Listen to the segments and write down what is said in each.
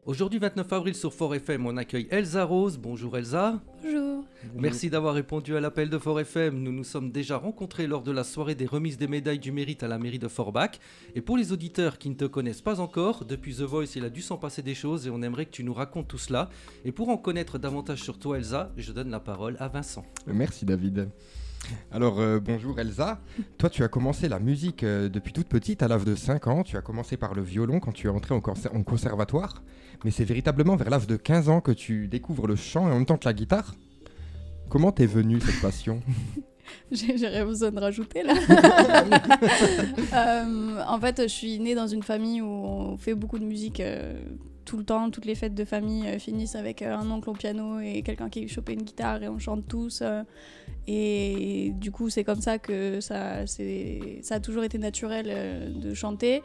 Aujourd'hui, 29 avril sur Fort FM, on accueille Elsa Rose. Bonjour Elsa. Bonjour. Merci d'avoir répondu à l'appel de Fort FM. Nous nous sommes déjà rencontrés lors de la soirée des remises des médailles du mérite à la mairie de Forbach. Et pour les auditeurs qui ne te connaissent pas encore, depuis The Voice, il a dû s'en passer des choses et on aimerait que tu nous racontes tout cela. Et pour en connaître davantage sur toi Elsa, je donne la parole à Vincent. Merci David. Alors bonjour Elsa, toi tu as commencé la musique depuis toute petite, à l'âge de 5 ans, tu as commencé par le violon quand tu es entré en conservatoire, mais c'est véritablement vers l'âge de 15 ans que tu découvres le chant et en même temps que la guitare. Comment t'es venue cette passion ? J'ai rien besoin de rajouter là. En fait, je suis née dans une famille où on fait beaucoup de musique tout le temps. Toutes les fêtes de famille finissent avec un oncle au piano et quelqu'un qui chopé une guitare et on chante tous. Et du coup, c'est comme ça que ça a toujours été naturel de chanter,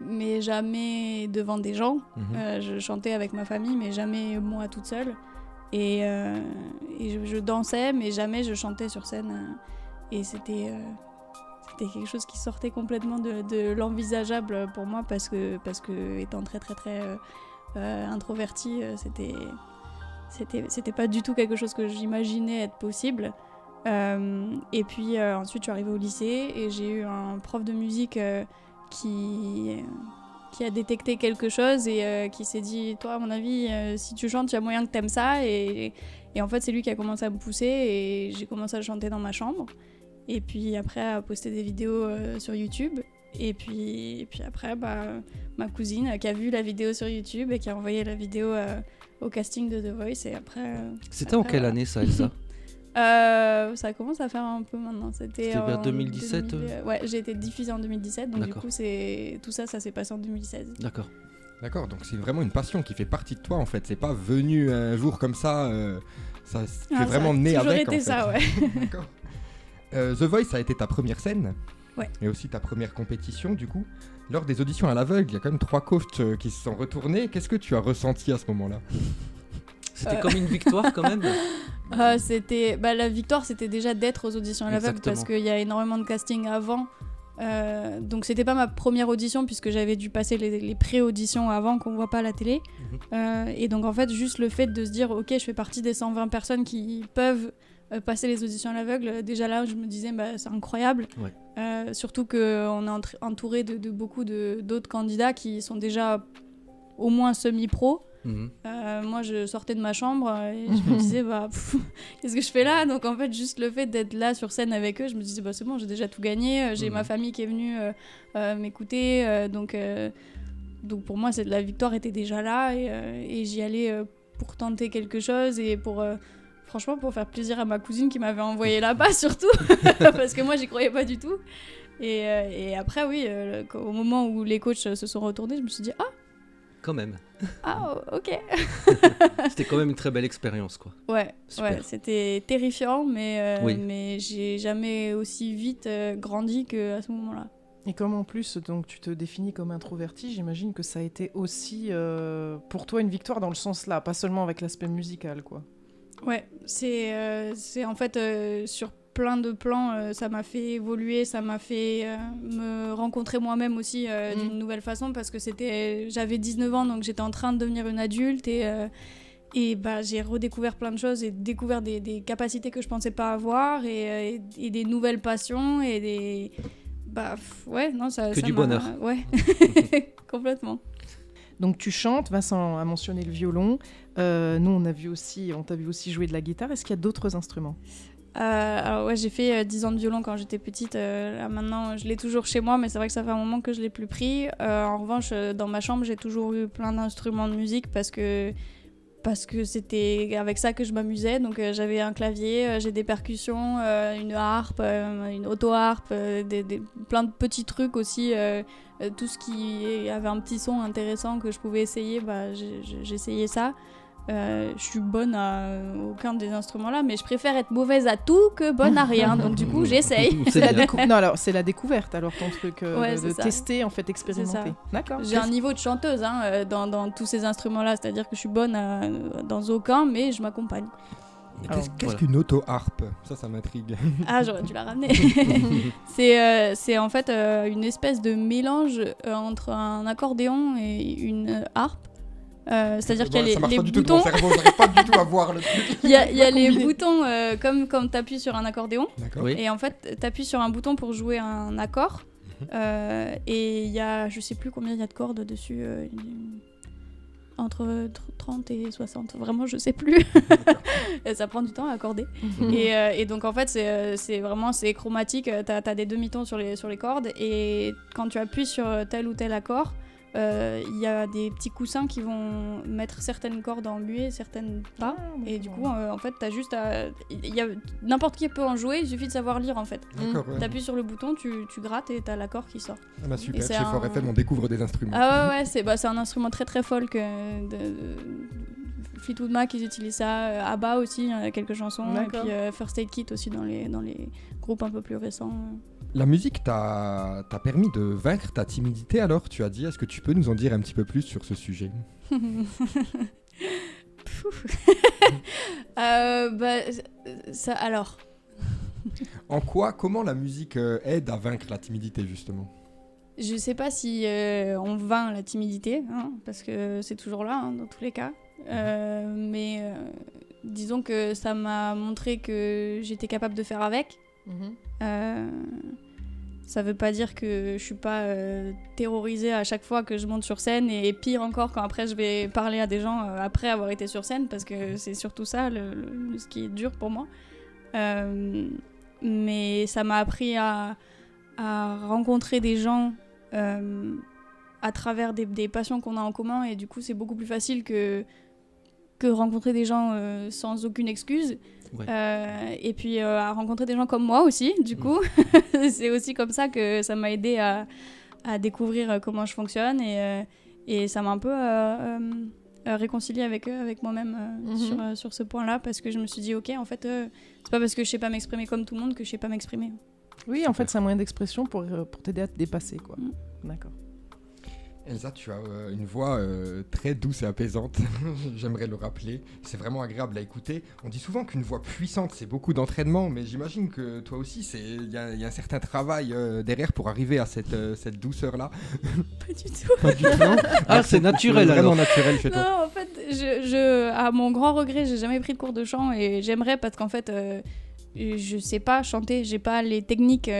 mais jamais devant des gens. Je chantais avec ma famille, mais jamais moi toute seule. Et je dansais, mais jamais je chantais sur scène. Et c'était quelque chose qui sortait complètement de l'envisageable pour moi, parce que étant très introvertie, c'était pas du tout quelque chose que j'imaginais être possible. Et puis ensuite, je suis arrivée au lycée et j'ai eu un prof de musique qui a détecté quelque chose et qui s'est dit, toi à mon avis si tu chantes il y a moyen que t'aimes ça, et en fait c'est lui qui a commencé à me pousser et j'ai commencé à chanter dans ma chambre et puis après à poster des vidéos sur YouTube et puis après ma cousine qui a vu la vidéo sur YouTube et qui a envoyé la vidéo au casting de The Voice et après C'était en quelle année ça Elsa ? Ça commence à faire un peu maintenant. C'était vers 2017 Ouais, j'ai été diffusée en 2017, donc D'accord. Du coup tout ça s'est passé en 2016. D'accord, donc c'est vraiment une passion qui fait partie de toi en fait, c'est pas venu un jour comme ça, tu es vraiment né avec. Ça a toujours été ça, ouais. D'accord. The Voice a été ta première scène, ouais. Et aussi ta première compétition du coup. Lors des auditions à l'aveugle, il y a quand même 3 coachs qui se sont retournés. Qu'est-ce que tu as ressenti à ce moment-là ? C'était comme une victoire quand même. La victoire, c'était déjà d'être aux auditions à l'aveugle. Exactement. Parce qu'il y a énormément de casting avant. Donc c'était pas ma première audition puisque j'avais dû passer les pré-auditions avant qu'on voit pas à la télé. Et donc en fait, juste le fait de se dire ok, je fais partie des 120 personnes qui peuvent passer les auditions à l'aveugle, déjà là je me disais c'est incroyable. Ouais. Surtout qu'on est entouré de beaucoup d'autres candidats qui sont déjà au moins semi-pro. Moi je sortais de ma chambre et je me disais qu'est-ce que je fais là, donc en fait juste le fait d'être là sur scène avec eux, je me disais c'est bon, j'ai déjà tout gagné, j'ai ma famille qui est venue m'écouter, donc pour moi la victoire était déjà là et j'y allais pour tenter quelque chose et franchement pour faire plaisir à ma cousine qui m'avait envoyé là-bas surtout parce que moi j'y croyais pas du tout et après oui, au moment où les coachs se sont retournés, je me suis dit quand même. Ah, ok. C'était quand même une très belle expérience, quoi. Ouais, c'était terrifiant, Oui. mais j'ai jamais aussi vite grandi qu'à ce moment-là. Et comme en plus, donc, tu te définis comme introverti, j'imagine que ça a été aussi pour toi une victoire dans le sens là, pas seulement avec l'aspect musical, quoi. Ouais, c'est en fait sur plein de plans, ça m'a fait évoluer, ça m'a fait me rencontrer moi-même aussi d'une nouvelle façon, parce que j'avais 19 ans, donc j'étais en train de devenir une adulte et j'ai redécouvert plein de choses et découvert des capacités que je pensais pas avoir et des nouvelles passions et des... Que du bonheur. Ouais, complètement. Donc tu chantes, Vincent a mentionné le violon, nous on t'a vu aussi jouer de la guitare, est-ce qu'il y a d'autres instruments ? Alors ouais, j'ai fait 10 ans de violon quand j'étais petite. Là, maintenant, je l'ai toujours chez moi, mais c'est vrai que ça fait un moment que je l'ai plus pris. En revanche, dans ma chambre, j'ai toujours eu plein d'instruments de musique parce que c'était avec ça que je m'amusais. Donc j'avais un clavier, j'ai des percussions, une harpe, une auto-harpe, plein de petits trucs aussi. Tout ce qui avait un petit son intéressant que je pouvais essayer, j'essayais ça. Je suis bonne à aucun des instruments là, mais je préfère être mauvaise à tout que bonne à rien, donc du coup j'essaye. C'est la découverte alors ton truc de tester, en fait, expérimenter. D'accord. J'ai un niveau de chanteuse dans tous ces instruments là, c'est-à-dire que je suis bonne dans aucun, mais je m'accompagne. Qu'est-ce qu'une auto-harpe ? Ça m'intrigue. Ah, j'aurais dû la ramener. C'est en fait une espèce de mélange entre un accordéon et une harpe. C'est-à-dire qu'il y a Ça marche les pas du tout de boutons. mon cerveau, j'arrive pas du tout à voir le truc. Il y a les boutons comme quand tu appuies sur un accordéon. D'accord. Oui. Et en fait, tu appuies sur un bouton pour jouer un accord. Et il y a, je sais plus combien il y a de cordes dessus. Entre 30 et 60. Vraiment, je sais plus. Et ça prend du temps à accorder. Et donc, en fait, c'est chromatique. T'as des demi-tons sur les cordes. Et quand tu appuies sur tel ou tel accord, il y a des petits coussins qui vont mettre certaines cordes en muet, certaines pas. Et du coup, en fait, t'as juste à... N'importe qui peut en jouer, il suffit de savoir lire, en fait. D'accord, ouais. T'appuies sur le bouton, tu grattes et t'as l'accord qui sort. Ah bah super, Et c'est chez Fort un- FM, on découvre des instruments. Ah ouais, c'est un instrument très très folk. Fleetwood Mac, ils utilisent ça. ABBA aussi, il y a quelques chansons. Et D'accord. puis First Aid Kit aussi dans les groupes un peu plus récents. La musique t'a permis de vaincre ta timidité alors, tu as dit. Est-ce que tu peux nous en dire un petit peu plus sur ce sujet? Alors, En quoi, comment la musique aide à vaincre la timidité justement? je sais pas si on vainc la timidité, hein, parce que c'est toujours là, hein, dans tous les cas. Mais disons que ça m'a montré que j'étais capable de faire avec. Ça veut pas dire que je suis pas terrorisée à chaque fois que je monte sur scène, et pire encore quand après je vais parler à des gens après avoir été sur scène, parce que c'est surtout ça ce qui est dur pour moi. Mais ça m'a appris à rencontrer des gens à travers des passions qu'on a en commun, et du coup c'est beaucoup plus facile que rencontrer des gens sans aucune excuse. Ouais. Et puis à rencontrer des gens comme moi aussi, du coup. C'est aussi comme ça que ça m'a aidé à découvrir comment je fonctionne, et ça m'a un peu réconcilié avec moi-même sur ce point-là, parce que je me suis dit, ok, en fait, c'est pas parce que je sais pas m'exprimer comme tout le monde que je sais pas m'exprimer. Oui, en fait, c'est un moyen d'expression pour t'aider à te dépasser, quoi. D'accord. Elsa, tu as une voix très douce et apaisante, j'aimerais le rappeler. C'est vraiment agréable à écouter. On dit souvent qu'une voix puissante, c'est beaucoup d'entraînement, mais j'imagine que toi aussi, il y a un certain travail derrière pour arriver à cette douceur-là. Pas du tout. Pas du tout, non? Ah, c'est naturel Vraiment alors. naturel chez toi. Non, en fait, à mon grand regret, j'ai jamais pris de cours de chant, et j'aimerais, parce qu'en fait, je sais pas chanter, j'ai pas les techniques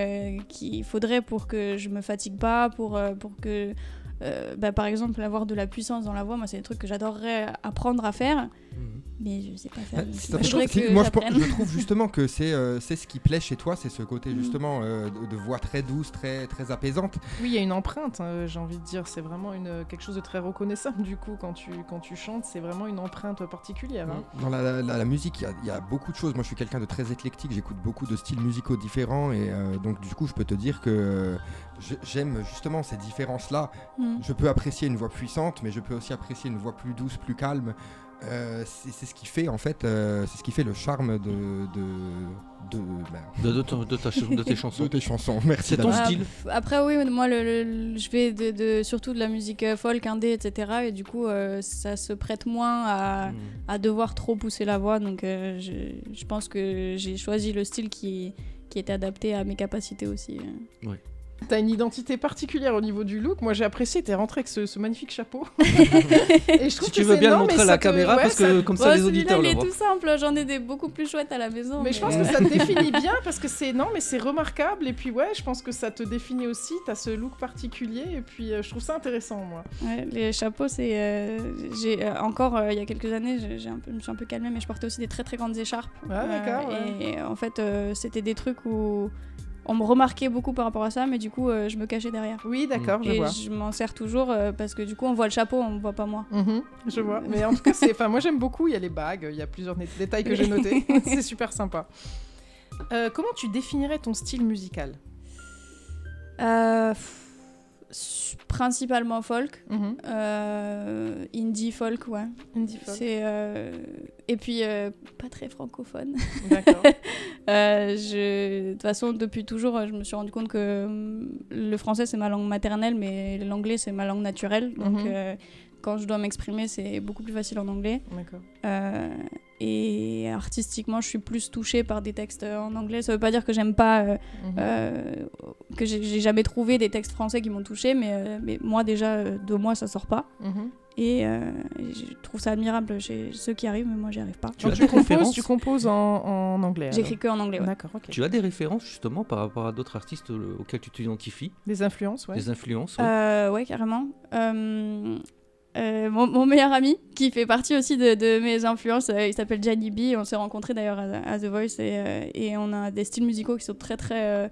qu'il faudrait pour que je me fatigue pas, pour que, par exemple, avoir de la puissance dans la voix, moi, c'est des trucs que j'adorerais apprendre à faire, mais je sais pas faire. Je trouve justement que c'est ce qui plaît chez toi, c'est ce côté justement de voix très douce, très, très apaisante. Oui, il y a une empreinte, j'ai envie de dire. C'est vraiment quelque chose de très reconnaissable, du coup, quand tu chantes. C'est vraiment une empreinte particulière. Hein. Dans la musique, il y a beaucoup de choses. Moi, je suis quelqu'un de très éclectique. J'écoute beaucoup de styles musicaux différents. Et donc, du coup, je peux te dire que j'aime justement ces différences-là. Je peux apprécier une voix puissante, mais je peux aussi apprécier une voix plus douce, plus calme. C'est ce qui fait en fait, c'est ce qui fait le charme de tes chansons. De tes chansons. Merci. C'est ton David. style. Après, oui, moi, je fais surtout de la musique folk, indé, etc. Et du coup, ça se prête moins à devoir trop pousser la voix. Donc, je pense que j'ai choisi le style qui était adapté à mes capacités aussi. Ouais. T'as une identité particulière au niveau du look. Moi, j'ai apprécié. T'es rentré avec ce magnifique chapeau. Et je trouve Si tu que veux c'est bien le énorme, montrer mais à la ça peut- caméra, ouais, parce que comme ça les auditeurs celui-là, le il est voient. tout simple. J'en ai des beaucoup plus chouettes à la maison. Mais je pense que ça te définit bien, parce que c'est énorme et c'est remarquable. Et puis ouais, je pense que ça te définit aussi. T'as ce look particulier. Et puis je trouve ça intéressant, moi. Ouais, les chapeaux, c'est. Encore il y a quelques années, je me suis un peu calmée, mais je portais aussi des très très grandes écharpes. Ah, d'accord, ouais. Et en fait, c'était des trucs où on me remarquait beaucoup par rapport à ça, mais du coup, je me cachais derrière. Oui, d'accord, je Et vois. je m'en sers toujours parce que du coup, on voit le chapeau, on me voit pas moi. Je vois. Mais en tout cas, moi j'aime beaucoup. Il y a les bagues, il y a plusieurs détails que j'ai notés. C'est super sympa. Comment tu définirais ton style musical? Principalement folk, indie folk, ouais. Indie folk. Et puis pas très francophone. D'accord. De toute façon, depuis toujours, je me suis rendu compte que le français c'est ma langue maternelle, mais l'anglais c'est ma langue naturelle. Donc quand je dois m'exprimer, c'est beaucoup plus facile en anglais. D'accord. Et artistiquement, je suis plus touchée par des textes en anglais. Ça veut pas dire que j'aime pas, que j'ai jamais trouvé des textes français qui m'ont touchée, mais moi déjà, de moi, ça sort pas. je trouve ça admirable chez ceux qui arrivent, mais moi j'y arrive pas. Tu composes en anglais. J'écris que en anglais. Ouais. D'accord, ok. Tu as des références justement par rapport à d'autres artistes auxquels tu t'identifies? Des influences, ouais. Des influences, ouais, carrément. Mon meilleur ami, qui fait partie aussi de mes influences, il s'appelle Gianni B. On s'est rencontrés d'ailleurs à The Voice et on a des styles musicaux qui sont très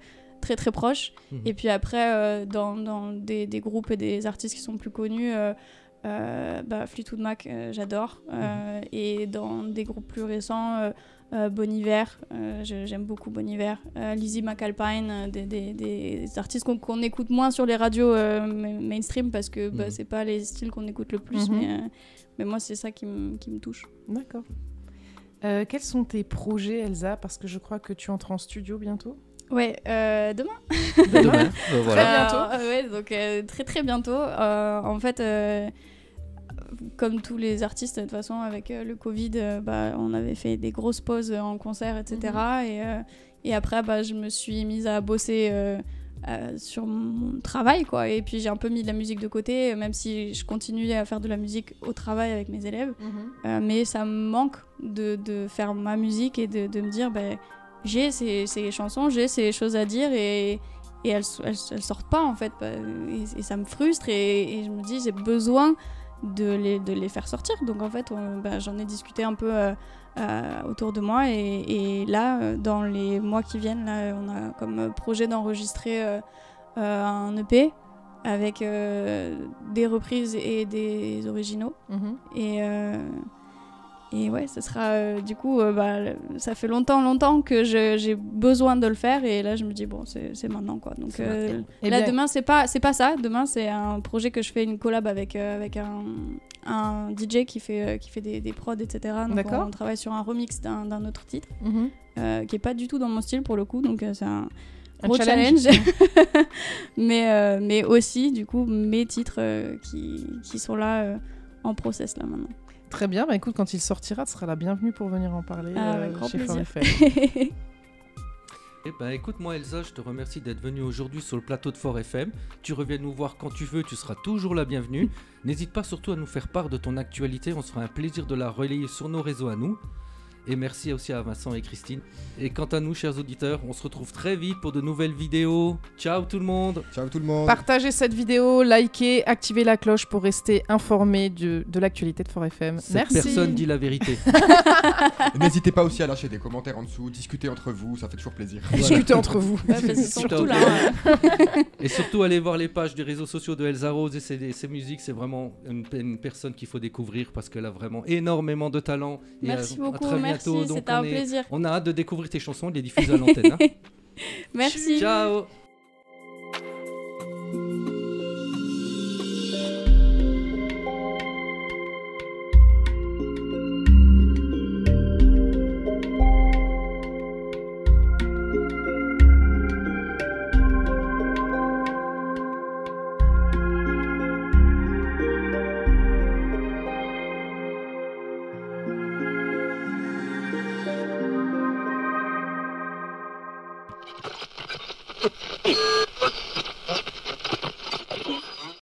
proches. Et puis après, dans des groupes et des artistes qui sont plus connus, Fleetwood Mac, j'adore. Et dans des groupes plus récents, Bon Iver, j'aime beaucoup Bon Iver. Lizzie McAlpine, des artistes qu'on écoute moins sur les radios mainstream parce que c'est pas les styles qu'on écoute le plus, mais moi c'est ça qui me touche. D'accord. Quels sont tes projets, Elsa? Parce que je crois que tu entres en studio bientôt. Ouais, demain. Demain, voilà. Très bientôt. Donc très bientôt. En fait, comme tous les artistes, de toute façon, avec le Covid, on avait fait des grosses pauses en concert, etc. Et après, je me suis mise à bosser sur mon travail, quoi. Et puis j'ai un peu mis de la musique de côté, même si je continuais à faire de la musique au travail avec mes élèves. Mais ça me manque de faire ma musique et de me dire, j'ai ces chansons, j'ai ces choses à dire et elles sortent pas, en fait. Et ça me frustre et je me dis, j'ai besoin de les faire sortir. Donc en fait, j'en ai discuté un peu autour de moi et là, dans les mois qui viennent, là, on a comme projet d'enregistrer un EP avec des reprises et des originaux. Et ouais, ce sera du coup, ça fait longtemps que j'ai besoin de le faire et là je me dis bon, c'est maintenant, quoi. Donc là, demain c'est pas ça. Demain c'est un projet que je fais, une collab avec un DJ qui fait des prods, etc. Donc on travaille sur un remix d'un autre titre qui est pas du tout dans mon style pour le coup. Donc c'est un gros challenge. mais aussi du coup mes titres qui sont là en process là maintenant. Très bien, écoute, quand il sortira, tu seras la bienvenue pour venir en parler chez Fort FM. Écoute, moi Elsa, je te remercie d'être venue aujourd'hui sur le plateau de Fort FM. Tu reviens nous voir quand tu veux, tu seras toujours la bienvenue. N'hésite pas surtout à nous faire part de ton actualité, on se fera un plaisir de la relayer sur nos réseaux à nous. Et merci aussi à Vincent et Christine. Et quant à nous, chers auditeurs, on se retrouve très vite pour de nouvelles vidéos. Ciao tout le monde. Ciao tout le monde. Partagez cette vidéo, likez, activez la cloche pour rester informé de l'actualité de Fort FM. Merci. Personne dit la vérité. N'hésitez pas aussi à lâcher des commentaires en dessous, discuter entre vous, ça fait toujours plaisir. Discuter entre vous. Ouais, surtout là. Et surtout, allez voir les pages des réseaux sociaux de Elsa Rose et ses musiques. C'est vraiment une personne qu'il faut découvrir parce qu'elle a vraiment énormément de talent. Et merci beaucoup. Merci, c'était un plaisir. On a hâte de découvrir tes chansons et de les diffuser à l'antenne. Merci. Ciao.